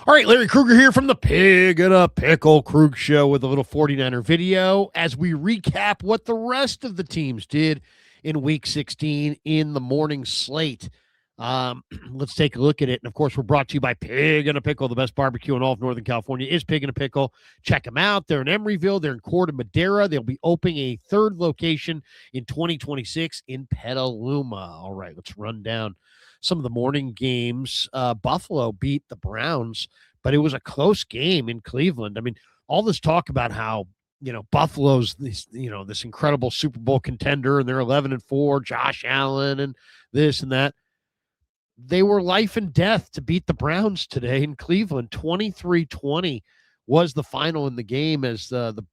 All right, Larry Krueger here from the Pig and a Pickle Krug Show with a little 49er video as we recap what the rest of the teams did in Week 16 in the morning slate. Let's take a look at it. And, of course, we're brought to you by Pig and a Pickle. The best barbecue in all of Northern California is Pig and a Pickle. Check them out. They're in Emeryville. They're in Corte Madera. They'll be opening a third location in 2026 in Petaluma. All right, let's run down some of the morning games. Buffalo beat the Browns, but it was a close game in Cleveland. I mean, all this talk about how, Buffalo's this incredible Super Bowl contender and they're 11-4, Josh Allen and this and that. They were life and death to beat the Browns today in Cleveland. 23-20 was the final in the game as the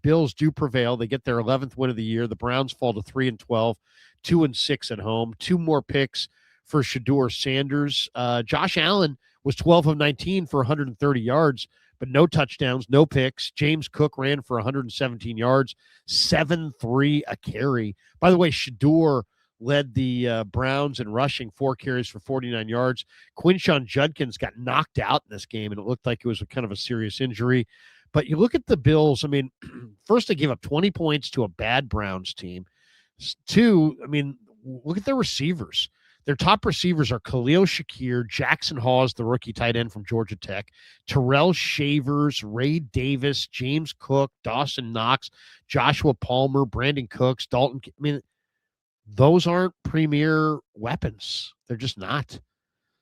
Bills do prevail. They get their 11th win of the year. The Browns fall to 3-12, 2-6 at home. Two more picks for Shedeur Sanders. Josh Allen was 12 of 19 for 130 yards, but no touchdowns, no picks. James Cook ran for 117 yards, 7-3 a carry. By the way, Shedeur led the Browns in rushing, 4 carries for 49 yards. Quinshon Judkins got knocked out in this game, and it looked like it was kind of a serious injury. But you look at the Bills, I mean, first they gave up 20 points to a bad Browns team. Two, I mean, look at their receivers. Their top receivers are Khalil Shakir, Jackson Hawes, the rookie tight end from Georgia Tech, Terrell Shavers, Ray Davis, James Cook, Dawson Knox, Joshua Palmer, Brandon Cooks, Dalton. I mean, those aren't premier weapons. They're just not.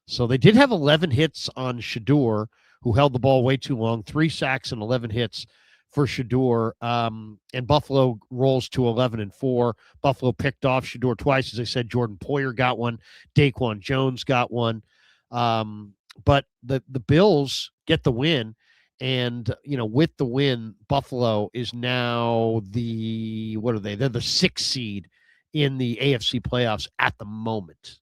So they did have 11 hits on Shedeur, who held the ball way too long, 3 sacks and 11 hits for Shedeur, and Buffalo rolls to 11-4. Buffalo picked off Shedeur twice. As I said, Jordan Poyer got one. Daquan Jones got one. But the Bills get the win. And, with the win, Buffalo is now what are they? They're the 6th seed in the AFC playoffs at the moment.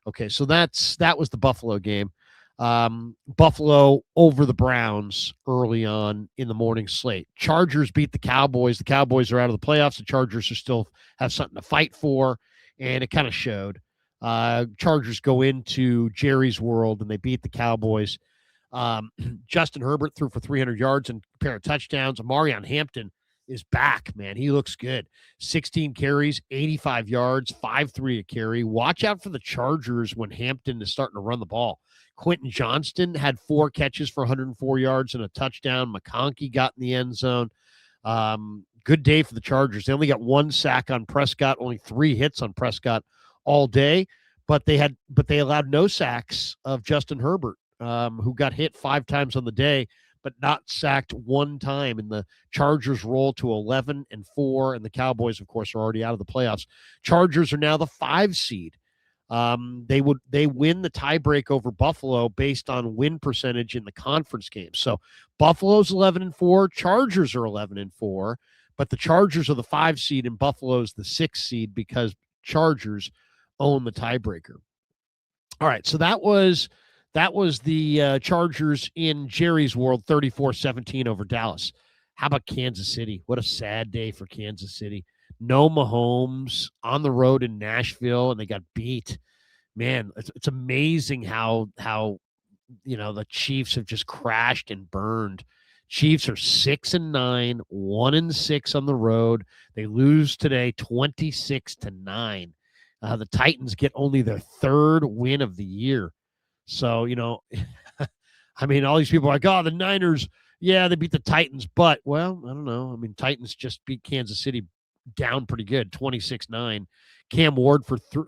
Okay, so that was the Buffalo game. Buffalo over the Browns early on in the morning slate. Chargers beat the Cowboys. The Cowboys are out of the playoffs. The Chargers are still have something to fight for, and it kind of showed. Chargers go into Jerry's world, and they beat the Cowboys. Justin Herbert threw for 300 yards and a pair of touchdowns. Amarion Hampton is back, man. He looks good. 16 carries, 85 yards, 5.3 a carry. Watch out for the Chargers when Hampton is starting to run the ball. Quentin Johnston had 4 catches for 104 yards and a touchdown. McConkey got in the end zone. Good day for the Chargers. They only got 1 sack on Prescott, only 3 hits on Prescott all day, but they allowed no sacks of Justin Herbert, who got hit 5 times on the day, but not sacked 1 time. And the Chargers roll to 11-4, and the Cowboys, of course, are already out of the playoffs. Chargers are now the 5 seed. They win the tiebreak over Buffalo based on win percentage in the conference game. So Buffalo's 11-4, Chargers are 11-4, but the Chargers are the 5 seed and Buffalo's the 6 seed because Chargers own the tiebreaker. All right, so that was the Chargers in Jerry's world, 34-17 over Dallas. How about Kansas City? What a sad day for Kansas City. No Mahomes on the road in Nashville, and they got beat. Man, it's amazing how the Chiefs have just crashed and burned. Chiefs are 6-9, 1-6 on the road. They lose today 26-9. The Titans get only their 3rd win of the year. So, I mean, all these people are like, oh, the Niners, yeah, they beat the Titans, but, well, I don't know. I mean, Titans just beat Kansas City down pretty good, 26-9. Cam Ward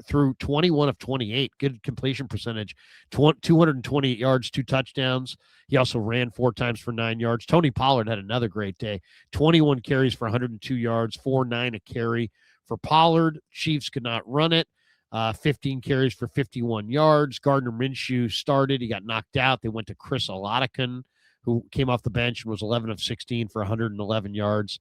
through 21 of 28, good completion percentage, 228 yards, 2 touchdowns. He also ran 4 times for 9 yards. Tony Pollard had another great day, 21 carries for 102 yards, 4.9 a carry for Pollard. Chiefs could not run it. 15 carries for 51 yards. Gardner Minshew started. He got knocked out. They went to Chris Oladikin, who came off the bench and was 11 of 16 for 111 yards.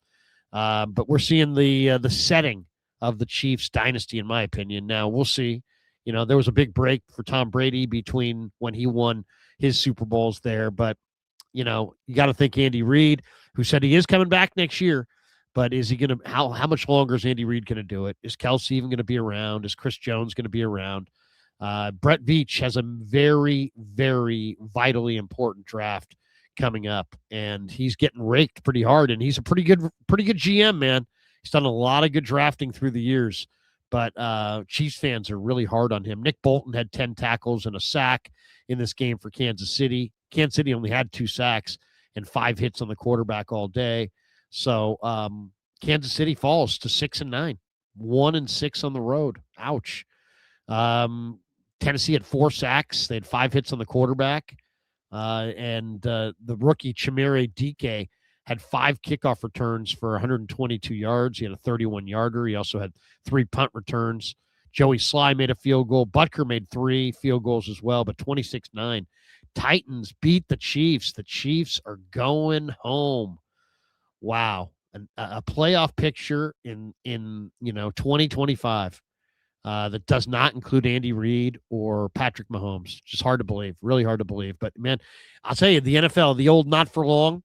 But we're seeing the setting of the Chiefs dynasty, in my opinion. Now, we'll see. There was a big break for Tom Brady between when he won his Super Bowls there. But, you got to think Andy Reid, who said he is coming back next year. But is he going to – how much longer is Andy Reid going to do it? Is Kelsey even going to be around? Is Chris Jones going to be around? Brett Veach has a very, very vitally important draft coming up, and he's getting raked pretty hard. And he's a pretty good GM, man. He's done a lot of good drafting through the years, but Chiefs fans are really hard on him. Nick Bolton had 10 tackles and a sack in this game for Kansas City. Kansas City only had 2 sacks and 5 hits on the quarterback all day. So Kansas City falls to 6-9, 1-6 on the road. Ouch. Tennessee had 4 sacks. They had 5 hits on the quarterback. And the rookie Chimere Dike had 5 kickoff returns for 122 yards. He had a 31-yarder. He also had 3 punt returns. Joey Sly made a field goal. Butker made 3 field goals as well, but 26-9. Titans beat the Chiefs. The Chiefs are going home. Wow. A playoff picture in 2025 that does not include Andy Reid or Patrick Mahomes. Just hard to believe. Really hard to believe. But, man, I'll tell you, the NFL, the old not for long,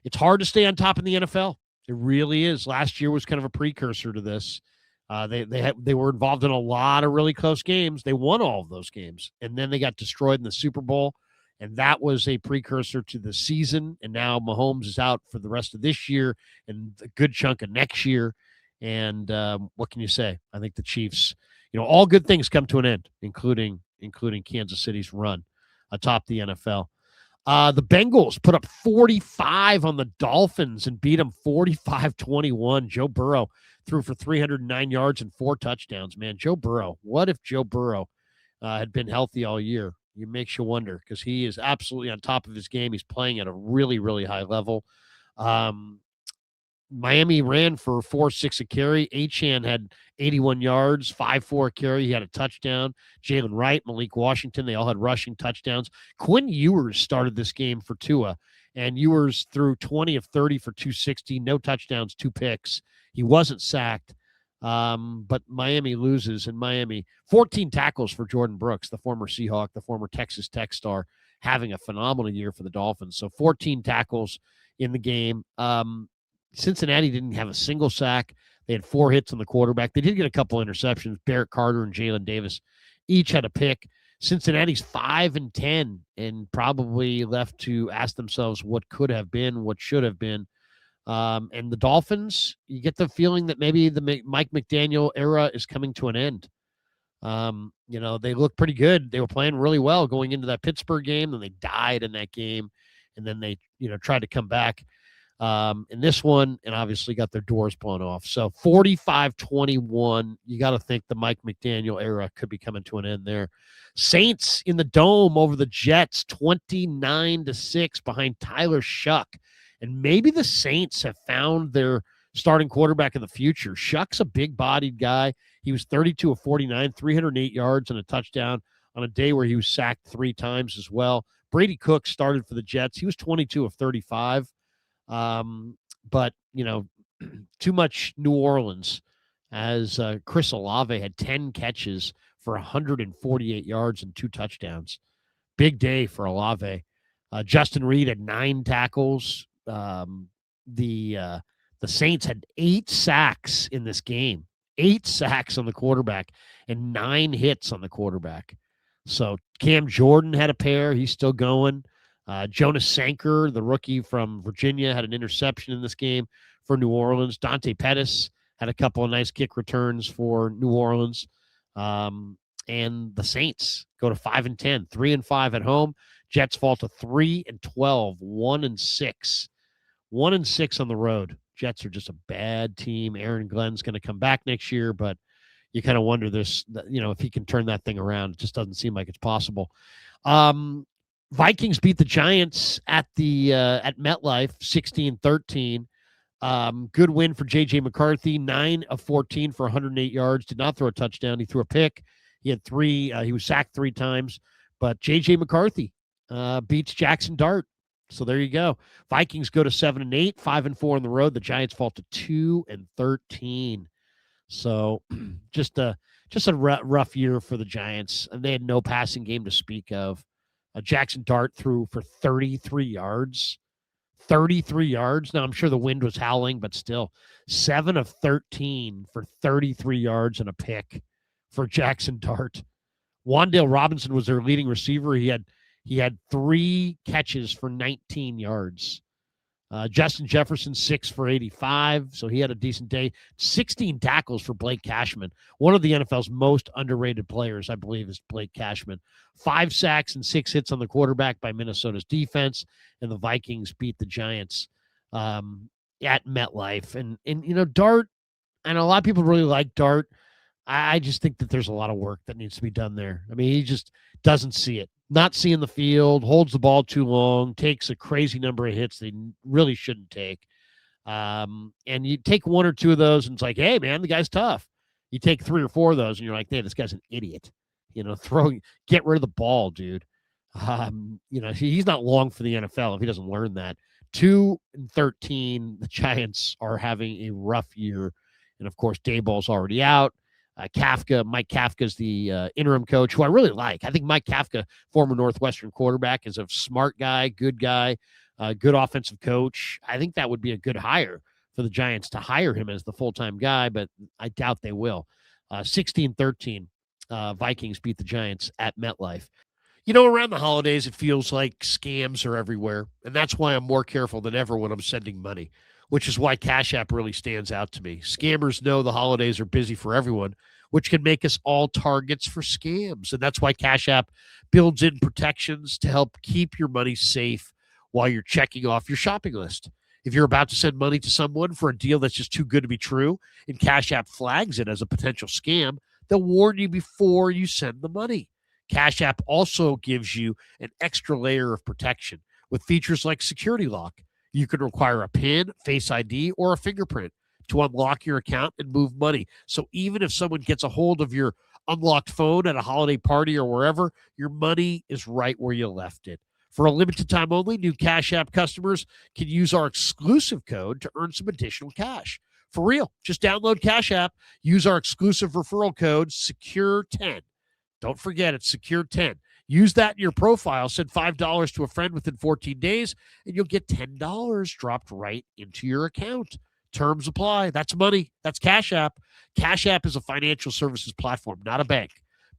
it's hard to stay on top in the NFL. It really is. Last year was kind of a precursor to this. They were involved in a lot of really close games. They won all of those games, and then they got destroyed in the Super Bowl, and that was a precursor to the season. And now Mahomes is out for the rest of this year and a good chunk of next year. And what can you say? I think the Chiefs, all good things come to an end, including Kansas City's run atop the NFL. The Bengals put up 45 on the Dolphins and beat them 45-21. Joe Burrow threw for 309 yards and 4 touchdowns. Man, Joe Burrow. What if Joe Burrow had been healthy all year? It makes you wonder, because he is absolutely on top of his game. He's playing at a really, really high level. Miami ran for 4.6 a carry. Achane had 81 yards, 5.4 a carry. He had a touchdown. Jalen Wright, Malik Washington, they all had rushing touchdowns. Quinn Ewers started this game for Tua, and Ewers threw 20 of 30 for 260, no touchdowns, 2 picks. He wasn't sacked, but Miami loses. And Miami, 14 tackles for Jordan Brooks, the former Seahawk, the former Texas Tech star, having a phenomenal year for the Dolphins. So 14 tackles in the game. Cincinnati didn't have a single sack. They had 4 hits on the quarterback. They did get a couple interceptions. Barrett Carter and Jalen Davis each had a pick. Cincinnati's 5-10 and probably left to ask themselves what could have been, what should have been. And the Dolphins, you get the feeling that maybe the Mike McDaniel era is coming to an end. They look pretty good. They were playing really well going into that Pittsburgh game, and they died in that game. And then they, tried to come back in this one, and obviously got their doors blown off. So 45-21, you got to think the Mike McDaniel era could be coming to an end there. Saints in the Dome over the Jets, 29-6 behind Tyler Shuck. And maybe the Saints have found their starting quarterback in the future. Shuck's a big-bodied guy. He was 32 of 49, 308 yards and a touchdown on a day where he was sacked 3 times as well. Brady Cook started for the Jets. He was 22 of 35. But, too much New Orleans, as Chris Olave had 10 catches for 148 yards and 2 touchdowns. Big day for Olave. Justin Reed had 9 tackles. The Saints had 8 sacks in this game. 8 sacks on the quarterback and 9 hits on the quarterback. So Cam Jordan had a pair. He's still going. Jonas Sanker, the rookie from Virginia, had an interception in this game for New Orleans. Dante Pettis had a couple of nice kick returns for New Orleans. And the Saints go to 5-10, 3-5 at home. Jets fall to 3-12, 1-6. 1-6 on the road. Jets are just a bad team. Aaron Glenn's going to come back next year, but you kind of wonder this, if he can turn that thing around. It just doesn't seem like it's possible. Vikings beat the Giants at MetLife, 16-13. Good win for J.J. McCarthy, 9 of 14 for 108 yards. Did not throw a touchdown. He threw a pick. He had 3. He was sacked 3 times. But J.J. McCarthy beats Jackson Dart. So there you go. Vikings go to 7-8, 5-4 on the road. The Giants fall to 2-13. So just a rough year for the Giants, and they had no passing game to speak of. Jackson Dart threw for 33 yards. 33 yards. Now, I'm sure the wind was howling, but still, 7 of 13 for 33 yards and a pick for Jackson Dart. Wan'Dale Robinson was their leading receiver. He had 3 catches for 19 yards. Justin Jefferson, 6 for 85, so he had a decent day. 16 tackles for Blake Cashman. One of the NFL's most underrated players, I believe, is Blake Cashman. 5 sacks and 6 hits on the quarterback by Minnesota's defense, and the Vikings beat the Giants at MetLife. And Dart, and a lot of people really like Dart. I just think that there's a lot of work that needs to be done there. I mean, he just doesn't see it. Not seeing the field, holds the ball too long, takes a crazy number of hits they really shouldn't take. And you take 1 or 2 of those, and it's like, hey, man, the guy's tough. You take 3 or 4 of those, and you're like, hey, this guy's an idiot. Get rid of the ball, dude. He's not long for the NFL if he doesn't learn that. 2-13, the Giants are having a rough year. And, of course, Dayball's already out. Mike Kafka's the interim coach, who I really like. I think Mike Kafka, former Northwestern quarterback, is a smart guy, good offensive coach. I think that would be a good hire for the Giants to hire him as the full-time guy, but I doubt they will. 16-13, Vikings beat the Giants at MetLife. Around the holidays, it feels like scams are everywhere, and that's why I'm more careful than ever when I'm sending money, which is why Cash App really stands out to me. Scammers know the holidays are busy for everyone, which can make us all targets for scams. And that's why Cash App builds in protections to help keep your money safe while you're checking off your shopping list. If you're about to send money to someone for a deal that's just too good to be true, and Cash App flags it as a potential scam, they'll warn you before you send the money. Cash App also gives you an extra layer of protection with features like Security Lock. You can require a PIN, Face ID, or a fingerprint to unlock your account and move money. So even if someone gets a hold of your unlocked phone at a holiday party or wherever, your money is right where you left it. For a limited time only, new Cash App customers can use our exclusive code to earn some additional cash. For real, just download Cash App, use our exclusive referral code, SECURE10. Don't forget, it's SECURE10. Use that in your profile. Send $5 to a friend within 14 days, and you'll get $10 dropped right into your account. Terms apply. That's money. That's Cash App. Cash App is a financial services platform, not a bank.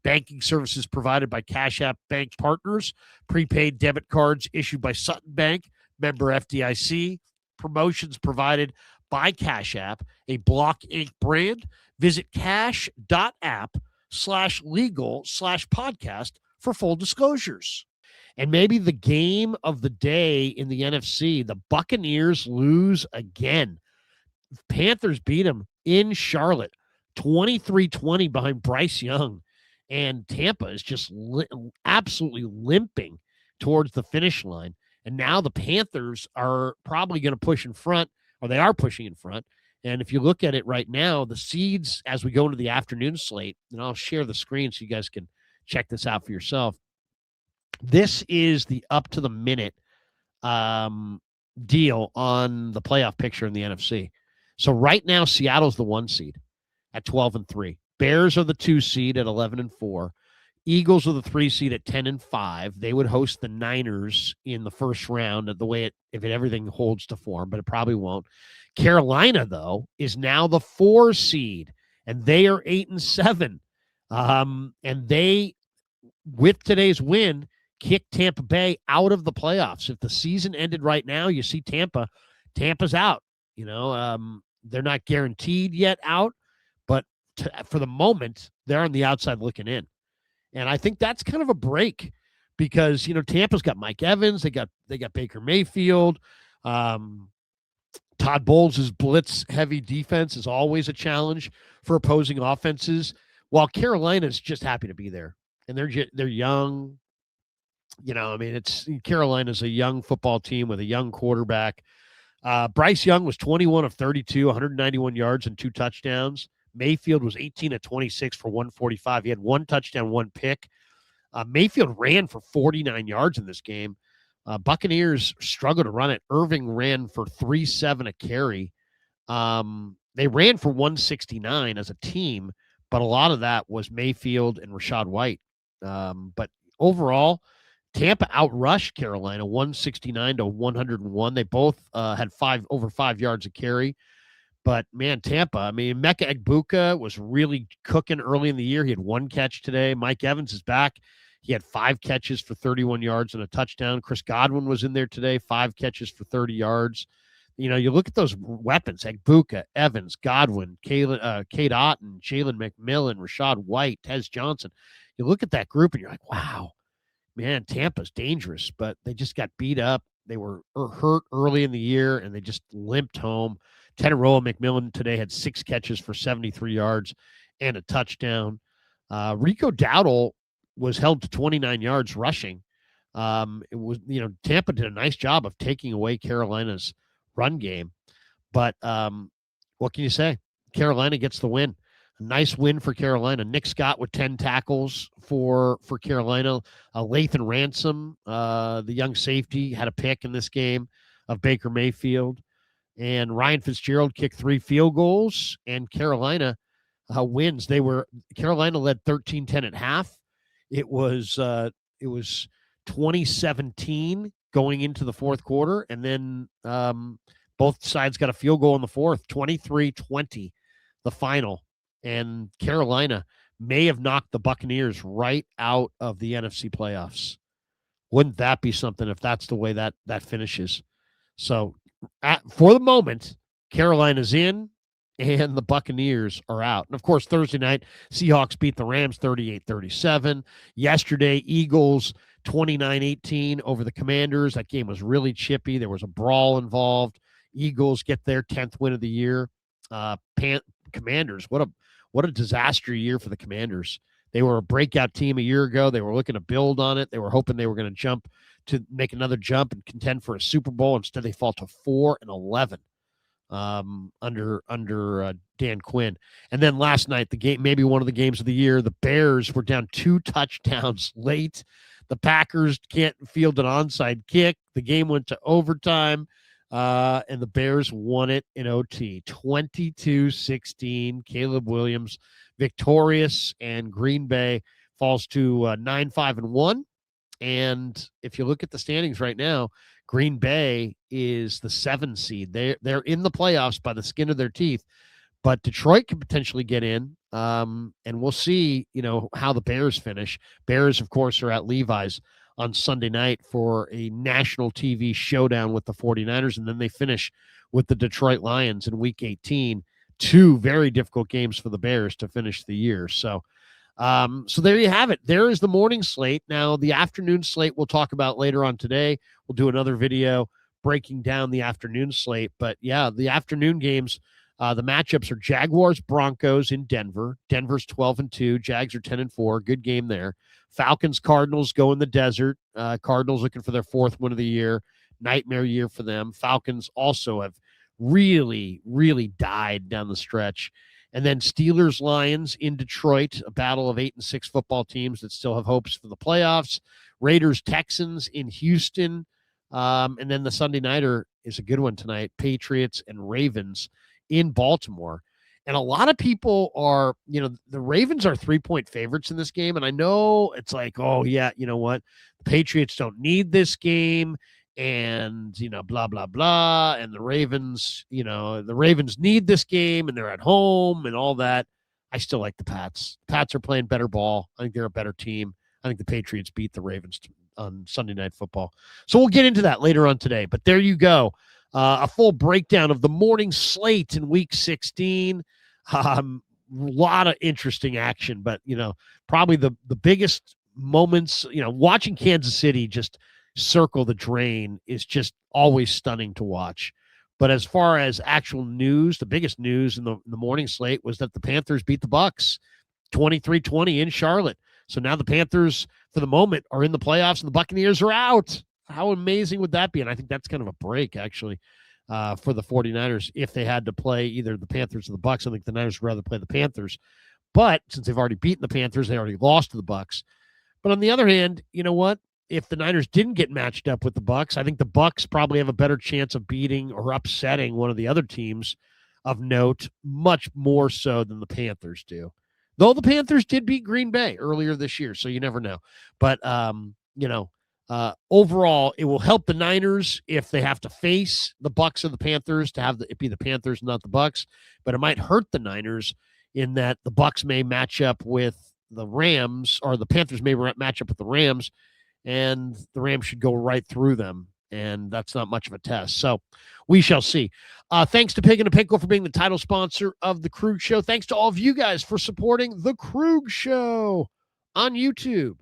Banking services provided by Cash App Bank partners. Prepaid debit cards issued by Sutton Bank, member FDIC. Promotions provided by Cash App, a Block Inc. brand. Visit cash.app/legal/podcast for full disclosures. And maybe the game of the day in the NFC, the Buccaneers lose again. Panthers beat them in Charlotte, 23-20 behind Bryce Young. And Tampa is just absolutely limping towards the finish line. And now the Panthers are probably going to push in front, or they are pushing in front. And if you look at it right now, the seeds as we go into the afternoon slate, and I'll share the screen so you guys can check this out for yourself. This is the up-to-the-minute deal on the playoff picture in the NFC. So right now, Seattle's the 1 seed at 12-3. Bears are the 2 seed at 11-4. Eagles are the 3 seed at 10-5. They would host the Niners in the first round, the way if everything holds to form, but it probably won't. Carolina, though, is now the 4 seed, and they are 8-7. And they, with today's win, kicked Tampa Bay out of the playoffs. If the season ended right now, you see Tampa's out. They're not guaranteed yet out, but for the moment, they're on the outside looking in. And I think that's kind of a break because, Tampa's got Mike Evans. They got Baker Mayfield. Todd Bowles' blitz-heavy defense is always a challenge for opposing offenses, while Carolina's just happy to be there. And they're young. Carolina's a young football team with a young quarterback. Bryce Young was 21 of 32, 191 yards and 2 touchdowns. Mayfield was 18 of 26 for 145. He had 1 touchdown, 1 pick. Mayfield ran for 49 yards in this game. Buccaneers struggled to run it. Irving ran for 3.7 a carry. They ran for 169 as a team, but a lot of that was Mayfield and Rachaad White. But overall, Tampa outrushed Carolina 169 to 101. They both had over 5 yards a carry. But, man, Tampa, I mean, Mecca Egbuka was really cooking early in the year. He had 1 catch today. Mike Evans is back. He had 5 catches for 31 yards and a touchdown. Chris Godwin was in there today, 5 catches for 30 yards. You look at those weapons, Egbuka, Evans, Godwin, Cade Otton, Jalen McMillan, Rashad White, Tez Johnson. You look at that group and you're like, wow, man, Tampa's dangerous, but they just got beat up. They were hurt early in the year, and they just limped home. Tenaroa McMillan today had 6 catches for 73 yards and a touchdown. Rico Dowdle was held to 29 yards rushing. Tampa did a nice job of taking away Carolina's run game. But what can you say? Carolina gets the win. A nice win for Carolina. Nick Scott with 10 tackles for Carolina. Lathan Ransom, the young safety, had a pick in this game of Baker Mayfield. And Ryan Fitzgerald kicked 3 field goals, and Carolina wins. Carolina led 13-10 at half. It was 2017 going into the fourth quarter, and then both sides got a field goal in the fourth, 23-20, the final. And Carolina may have knocked the Buccaneers right out of the NFC playoffs. Wouldn't that be something if that's the way that finishes? So for the moment, Carolina's in and the Buccaneers are out. And, of course, Thursday night, Seahawks beat the Rams 38-37. Yesterday, Eagles 29-18 over the Commanders. That game was really chippy. There was a brawl involved. Eagles get their 10th win of the year. Commanders, what a disaster year for the Commanders. They were a breakout team a year ago. They were looking to build on it. They were hoping they were going to make another jump and contend for a Super Bowl. Instead, they fall to 4-11 under Dan Quinn. And then last night, the game, maybe one of the games of the year, the Bears were down 2 touchdowns late. The Packers can't field an onside kick. The game went to overtime. And the Bears won it in OT, 22-16. Caleb Williams victorious, and Green Bay falls to 9-5-1. And if you look at the standings right now, Green Bay is the 7 seed. They're in the playoffs by the skin of their teeth, but Detroit can potentially get in. And we'll see, how the Bears finish. Bears, of course, are at Levi's on Sunday night for a national TV showdown with the 49ers, and then they finish with the Detroit Lions in Week 18. 2 very difficult games for the Bears to finish the year. So there you have it. There is the morning slate. Now, the afternoon slate we'll talk about later on today. We'll do another video breaking down the afternoon slate. But, yeah, the afternoon games, the matchups are Jaguars-Broncos in Denver. Denver's 12-2. Jags are 10-4. Good game there. Falcons-Cardinals go in the desert. Cardinals looking for their 4th win of the year. Nightmare year for them. Falcons also have really, really died down the stretch. And then Steelers-Lions in Detroit, a battle of 8-6 football teams that still have hopes for the playoffs. Raiders-Texans in Houston. And then the Sunday nighter is a good one tonight. Patriots and Ravens in Baltimore. And a lot of people are, the Ravens are 3-point favorites in this game. And I know it's like, oh, yeah, you know what? The Patriots don't need this game. And, blah, blah, blah. And the Ravens need this game and they're at home and all that. I still like the Pats. Pats are playing better ball. I think they're a better team. I think the Patriots beat the Ravens on Sunday Night Football. So we'll get into that later on today. But there you go. A full breakdown of the morning slate in Week 16. A lot of interesting action, but, probably the biggest moments, watching Kansas City just circle the drain is just always stunning to watch. But as far as actual news, the biggest news in the morning slate was that the Panthers beat the Bucs 23-20 in Charlotte. So now the Panthers, for the moment, are in the playoffs and the Buccaneers are out. How amazing would that be? And I think that's kind of a break, actually, for the 49ers if they had to play either the Panthers or the Bucs. I think the Niners would rather play the Panthers. But since they've already beaten the Panthers, they already lost to the Bucs. But on the other hand, you know what? If the Niners didn't get matched up with the Bucs, I think the Bucs probably have a better chance of beating or upsetting one of the other teams of note, much more so than the Panthers do. Though the Panthers did beat Green Bay earlier this year, so you never know. But, Overall, it will help the Niners if they have to face the Bucs or the Panthers to have it be the Panthers, not the Bucs. But it might hurt the Niners in that the Bucs may match up with the Rams, or the Panthers may match up with the Rams, and the Rams should go right through them. And that's not much of a test. So we shall see. Thanks to Pig and a Pickle for being the title sponsor of the Krug Show. Thanks to all of you guys for supporting the Krug Show on YouTube.